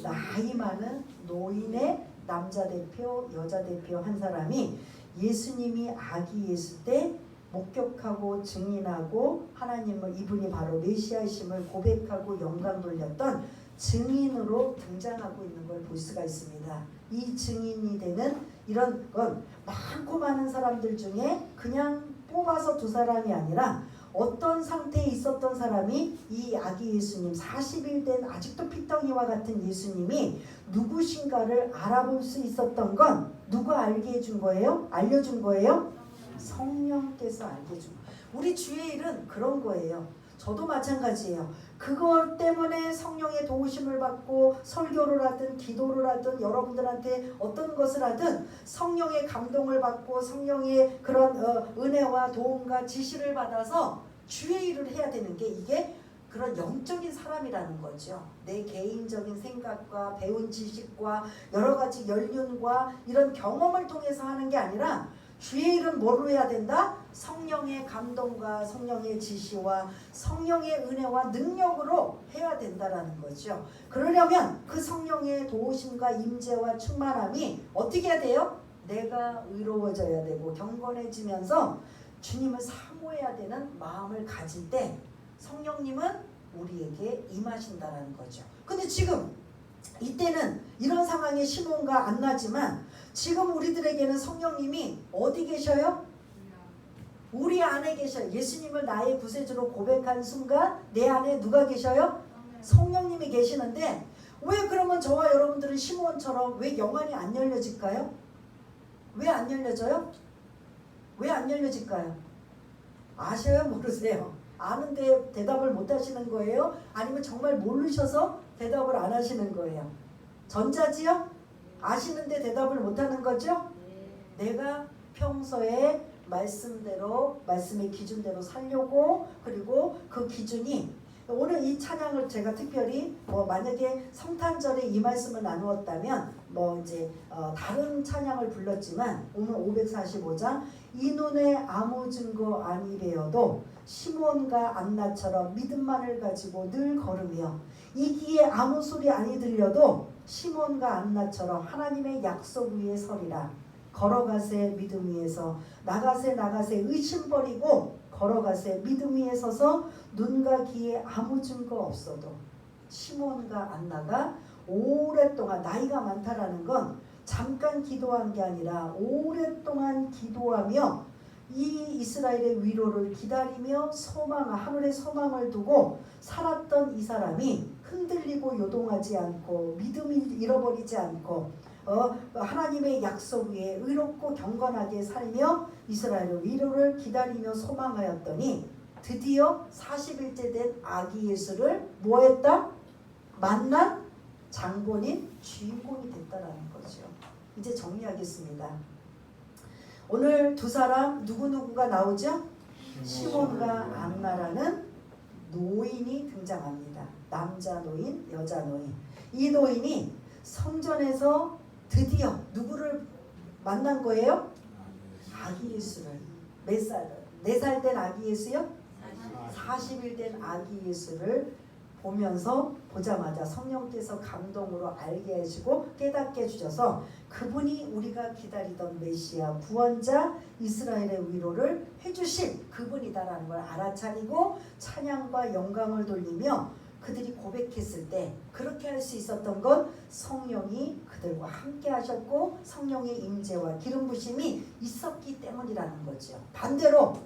나이 많은 노인의 남자 대표, 여자 대표 한 사람이 예수님이 아기 예수 때 목격하고 증인하고 하나님을 이분이 바로 메시아이심을 고백하고 영광 돌렸던 증인으로 등장하고 있는 걸 볼 수가 있습니다. 이 증인이 되는 이런 건 많고 많은 사람들 중에 그냥 뽑아서 두 사람이 아니라 어떤 상태에 있었던 사람이 이 아기 예수님 40일 된 아직도 피덩이와 같은 예수님이 누구신가를 알아볼 수 있었던 건 누가 알게 해준 거예요? 알려준 거예요? 성령께서 알게 해준 거예요. 우리 주의 일은 그런 거예요. 저도 마찬가지예요. 그것 때문에 성령의 도우심을 받고 설교를 하든 기도를 하든 여러분들한테 어떤 것을 하든 성령의 감동을 받고 성령의 그런 은혜와 도움과 지시를 받아서 주의 일을 해야 되는 게 이게 그런 영적인 사람이라는 거죠. 내 개인적인 생각과 배운 지식과 여러 가지 연륜과 이런 경험을 통해서 하는 게 아니라 주의 일은 뭐로 해야 된다? 성령의 감동과 성령의 지시와 성령의 은혜와 능력으로 해야 된다라는 거죠. 그러려면 그 성령의 도우심과 임재와 충만함이 어떻게 해야 돼요? 내가 의로워져야 되고 경건해지면서 주님을 사모해야 되는 마음을 가질 때 성령님은 우리에게 임하신다라는 거죠. 근데 지금 이때는 이런 상황에 시몬과 안나지만 지금 우리들에게는 성령님이 어디 계셔요? 우리 안에 계셔요. 예수님을 나의 구세주로 고백한 순간 내 안에 누가 계셔요? 성령님이 계시는데 왜 그러면 저와 여러분들은 시몬처럼 왜 영안이 안 열려질까요? 왜 안 열려져요? 왜 안 열려질까요? 아셔요? 모르세요? 아는데 대답을 못 하시는 거예요? 아니면 정말 모르셔서 대답을 안 하시는 거예요? 전자지요? 아시는데 대답을 못 하는 거죠? 내가 평소에 말씀대로 말씀의 기준대로 살려고 그리고 그 기준이 오늘 이 찬양을 제가 특별히 만약에 성탄절에 이 말씀을 나누었다면 이제 다른 찬양을 불렀지만 오늘 545장 이 눈에 아무 증거 아니 되어도 시몬과 안나처럼 믿음만을 가지고 늘 걸으며 이 귀에 아무 소리 아니 들려도 시몬과 안나처럼 하나님의 약속 위에 서리라. 걸어가세 믿음 위에서 나가세 의심 버리고 걸어가세 믿음 위에 서서 눈과 귀에 아무 증거 없어도 시몬과 안나가 오랫동안 나이가 많다라는 건 잠깐 기도한 게 아니라 오랫동안 기도하며 이 이스라엘의 위로를 기다리며 하늘의 소망을 두고 살았던 이 사람이 흔들리고 요동하지 않고 믿음을 잃어버리지 않고 하나님의 약속 위에 의롭고 경건하게 살며 이스라엘의 위로를 기다리며 소망하였더니 드디어 40일째 된 아기 예수를 뭐했다? 만난 장본인 주인공이 됐다라는 거죠. 이제 정리하겠습니다. 오늘 두 사람 누구누구가 나오죠? 시몬과 안나라는 노인이 등장합니다. 남자 노인, 여자 노인. 이 노인이 성전에서 드디어 누구를 만난 거예요? 아기 예수를. 몇 살? 4살 된 아기 예수요? 40일 된 아기 예수를 보자마자 성령께서 감동으로 알게 해주고 깨닫게 해주셔서 그분이 우리가 기다리던 메시아 구원자 이스라엘의 위로를 해주실 그분이다라는 걸 알아차리고 찬양과 영광을 돌리며 그들이 고백했을 때 그렇게 할 수 있었던 건 성령이 그들과 함께 하셨고 성령의 임재와 기름 부심이 있었기 때문이라는 거죠. 반대로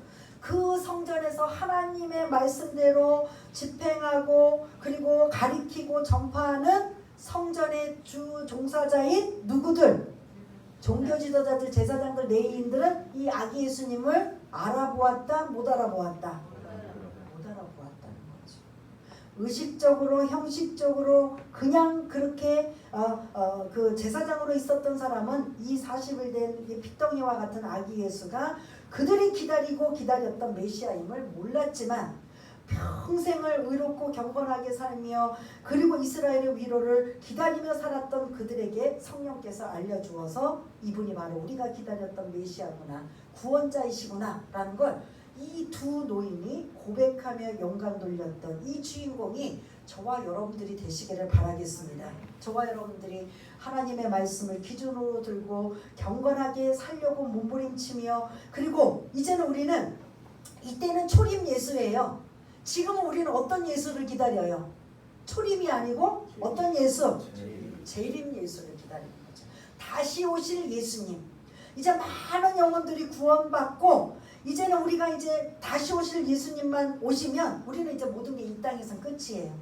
그 성전에서 하나님의 말씀대로 집행하고 그리고 가리키고 전파하는 성전의 주 종사자인 누구들? 종교 지도자들, 제사장들, 레위인들은 이 아기 예수님을 알아보았다, 못 알아보았다? 못 알아보았다는 거죠. 의식적으로, 형식적으로 그냥 그렇게 그 제사장으로 있었던 사람은 이 40일 된 핏덩이와 같은 아기 예수가 그들이 기다리고 기다렸던 메시아임을 몰랐지만 평생을 의롭고 경건하게 살며 그리고 이스라엘의 위로를 기다리며 살았던 그들에게 성령께서 알려주어서 이분이 바로 우리가 기다렸던 메시아구나, 구원자이시구나 라는 걸 이 두 노인이 고백하며 영광 돌렸던 이 주인공이 저와 여러분들이 되시기를 바라겠습니다. 저와 여러분들이 하나님의 말씀을 기준으로 들고 경건하게 살려고 몸부림치며 그리고 이제는 우리는 이때는 초림 예수예요. 지금은 우리는 어떤 예수를 기다려요? 초림이 아니고 어떤 예수? 재림 예수를 기다리는 거죠. 다시 오실 예수님. 이제 많은 영혼들이 구원받고 이제는 우리가 이제 다시 오실 예수님만 오시면 우리는 이제 모든 게 이 땅에선 끝이에요.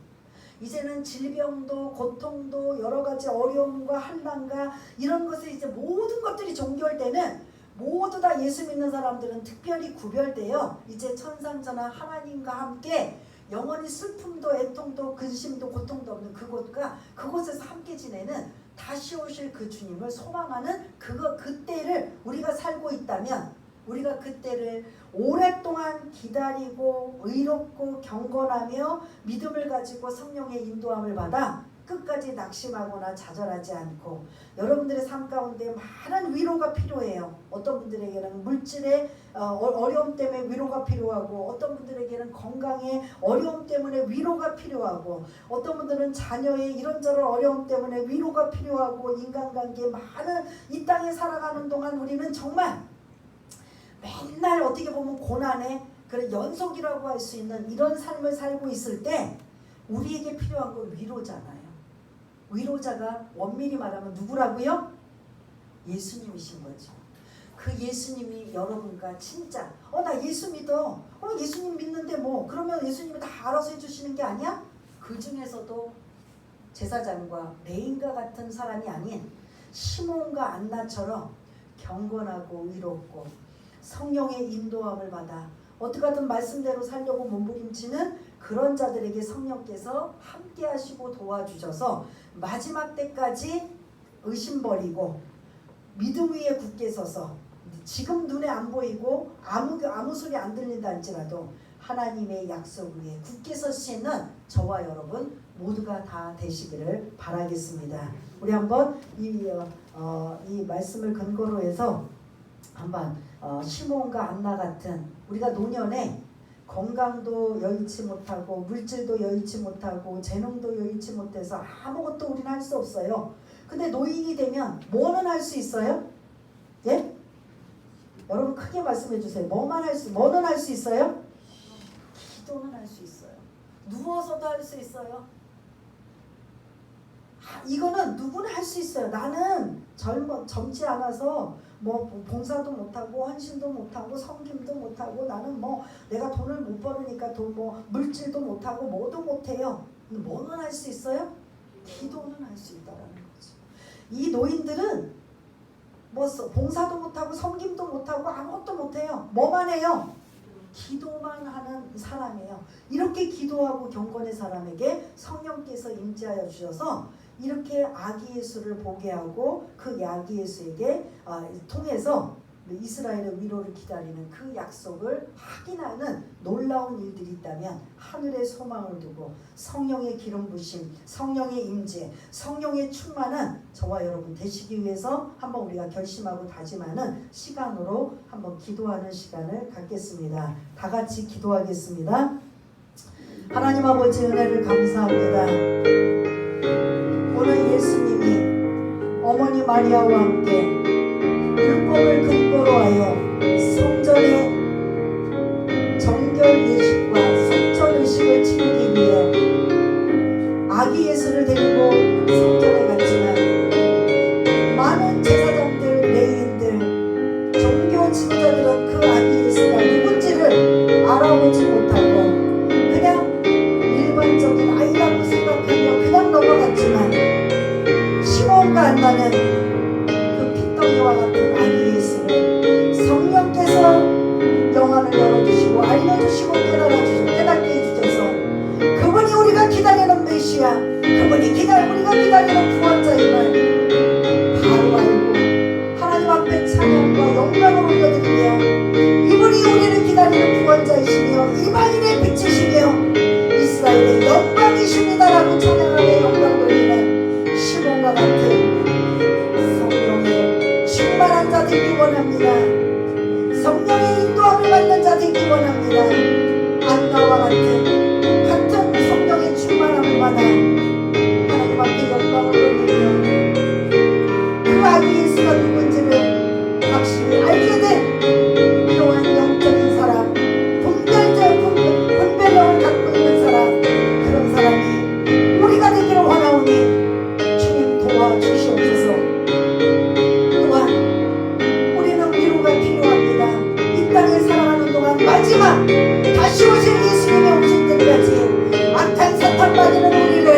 이제는 질병도 고통도 여러 가지 어려움과 환난과 이런 것에 이제 모든 것들이 종결되는 모두 다 예수 믿는 사람들은 특별히 구별되어 이제 천상전하 하나님과 함께 영원히 슬픔도 애통도 근심도 고통도 없는 그곳에서 함께 지내는 다시 오실 그 주님을 소망하는 그때를 우리가 살고 있다면 우리가 그때를 오랫동안 기다리고 의롭고 경건하며 믿음을 가지고 성령의 인도함을 받아 끝까지 낙심하거나 좌절하지 않고 여러분들의 삶 가운데 많은 위로가 필요해요. 어떤 분들에게는 물질의 어려움 때문에 위로가 필요하고 어떤 분들에게는 건강의 어려움 때문에 위로가 필요하고 어떤 분들은 자녀의 이런저런 어려움 때문에 위로가 필요하고 인간관계 많은 이 땅에 살아가는 동안 우리는 정말 맨날 어떻게 보면 고난의 그런 연속이라고 할 수 있는 이런 삶을 살고 있을 때 우리에게 필요한 건 위로잖아요. 위로자가 엄밀히 말하면 누구라고요? 예수님이신 거죠. 그 예수님이 여러분과 진짜 나 예수 믿어. 예수님 믿는데 뭐 그러면 예수님이 다 알아서 해주시는 게 아니야? 그 중에서도 제사장과 레인과 같은 사람이 아닌 시몬과 안나처럼 경건하고 의롭고 성령의 인도함을 받아 어떻게 하든 말씀대로 살려고 몸부림치는 그런 자들에게 성령께서 함께 하시고 도와주셔서 마지막 때까지 의심 버리고 믿음 위에 굳게 서서 지금 눈에 안 보이고 아무 소리 안 들린다 할지라도 하나님의 약속 위에 굳게 설 수 있는 저와 여러분 모두가 다 되시기를 바라겠습니다. 우리 한번 이 말씀을 근거로 해서 한번 시몬과 안나 같은 우리가 노년에 건강도 여의치 못하고 물질도 여의치 못하고 재능도 여의치 못해서 아무것도 우리는 할 수 없어요. 근데 노인이 되면 뭐는 할 수 있어요? 예? 여러분 크게 말씀해 주세요. 뭐는 할 수 있어요? 기도는 할 수 있어요. 누워서도 할 수 있어요. 이거는 누구나 할 수 있어요. 나는 젊지 않아서 뭐 봉사도 못하고 헌신도 못하고 섬김도 못하고 나는 뭐 내가 돈을 못 벌으니까 뭐 물질도 못하고 뭐도 못해요. 뭐는 할 수 있어요? 기도는 할 수 있다라는 거죠. 이 노인들은 뭐 봉사도 못하고 섬김도 못하고 아무것도 못해요. 뭐만 해요? 기도만 하는 사람이에요. 이렇게 기도하고 경건의 사람에게 성령께서 임재하여 주셔서 이렇게 아기 예수를 보게 하고 그 아기 예수에게 통해서 이스라엘의 위로를 기다리는 그 약속을 확인하는 놀라운 일들이 있다면 하늘의 소망을 두고 성령의 기름 부심, 성령의 임재, 성령의 충만한 저와 여러분 되시기 위해서 한번 우리가 결심하고 다짐하는 시간으로 한번 기도하는 시간을 갖겠습니다. 다 같이 기도하겠습니다. 하나님 아버지 은혜를 감사합니다. 오늘 예수님이 어머니 마리아와 함께 율법을 근거로 하여 성전의 정결 예식과 성전 의식을 치르기 위해 이방인의 빛이시며 이스라엘의 영광이십니다라고 찬양하며 영광 돌리는 시몬과 같은 성령의 충만한 자 되기 원합니다. 성령의 인도함을 받는 자 되기 원합니다. 안나와 같은 성령의 충만함을 받아 하나님 앞에 영광을 돌리며 그 아기 예수가 누군지를 확실히 알게 된 이러한 영적인 사람, 분별력을 갖고 있는 사람, 그런 사람이 우리가 되기를 원하오니 주님 도와주시옵소서. 또한 우리는 위로가 필요합니다. 이 땅에 살아가는 동안 마지막 다시 오실 예수님의 오실 때까지 악한 사탄 빠지는 우리를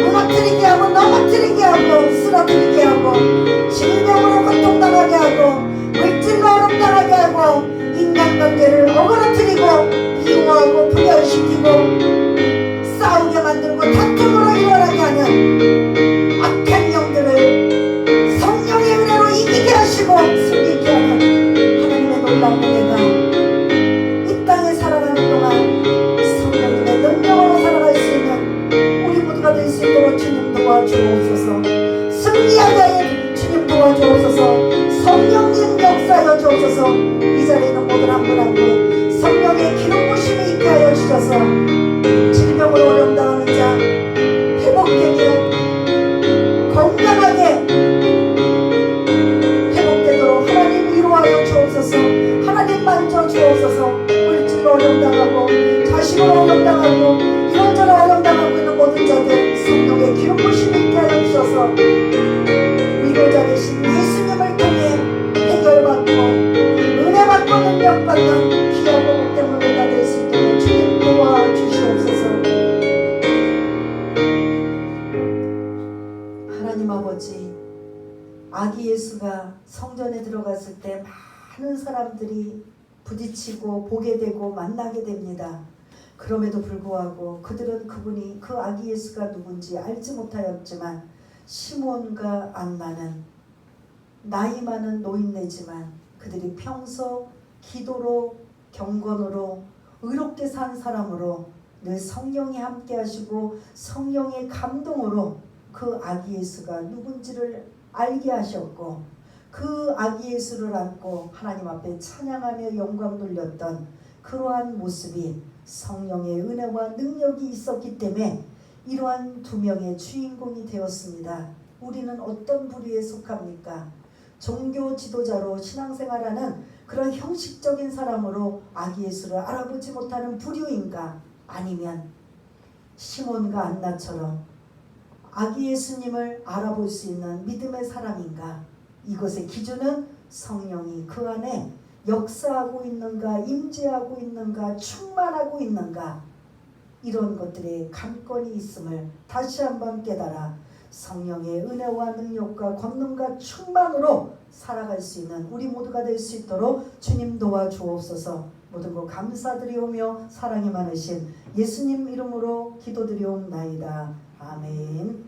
무너뜨리게 하고 넘어뜨리게 하고 쓰러뜨리게 하고 질병으로 고통당하게 하고 물질로 어렵당하게 하고 인간관계를 어그러뜨리고 미워하고 분열시키고 싸우게 만들고 다툼으로 일어나게 하는 악한 영들을 성령의 은혜로 이기게 하시고 승리케 하는 하나님의 놀라운 은혜가 이 땅에 살아가는 동안 성령님의 능력으로 살아갈 수 있는 우리 모두가 될 수 있도록 주님 도와주옵소서. 승리하게 하여 주님 도와주옵소서. 성령님 역사하여 주옵소서. 이 자리에 있는 모든 한 분 한 분 성령의 기름 부심이 있게 하여 주셔서 질병으로 어려움당하는 자 회복되게 건강하게 회복되도록 하나님 위로하여 주옵소서. 하나님 만져 주옵소서. 물질로 어려움당하고 자식으로 어려움당하고 이런저런 어려움당하고 있는 모든 자들 성령의 기름 부심이 있게 하여 주셔서 위로자 되신 예수님을 통해 해결받고 은혜받고 능력받는 귀하고 복된 모두가 될 수 있도록 주님 도와주시옵소서. 하나님 아버지, 아기 예수가 성전에 들어갔을 때 많은 사람들이 부딪히고 보게 되고 만나게 됩니다. 그럼에도 불구하고 그들은 그분이 그 아기 예수가 누군지 알지 못하였지만 시몬과 안나는 나이 많은 노인네지만 그들이 평소 기도로 경건으로 의롭게 산 사람으로 늘 성령이 함께 하시고 성령의 감동으로 그 아기 예수가 누군지를 알게 하셨고 그 아기 예수를 안고 하나님 앞에 찬양하며 영광 돌렸던 그러한 모습이 성령의 은혜와 능력이 있었기 때문에 이러한 두 명의 주인공이 되었습니다. 우리는 어떤 부류에 속합니까? 종교 지도자로 신앙생활하는 그런 형식적인 사람으로 아기 예수를 알아보지 못하는 부류인가? 아니면 시몬과 안나처럼 아기 예수님을 알아볼 수 있는 믿음의 사람인가? 이것의 기준은 성령이 그 안에 역사하고 있는가, 임재하고 있는가, 충만하고 있는가, 이런 것들의 감건이 있음을 다시 한번 깨달아 성령의 은혜와 능력과 권능과 충만으로 살아갈 수 있는 우리 모두가 될 수 있도록 주님 도와주옵소서. 모든 것 감사드리오며 사랑이 많으신 예수님 이름으로 기도드리옵나이다. 아멘.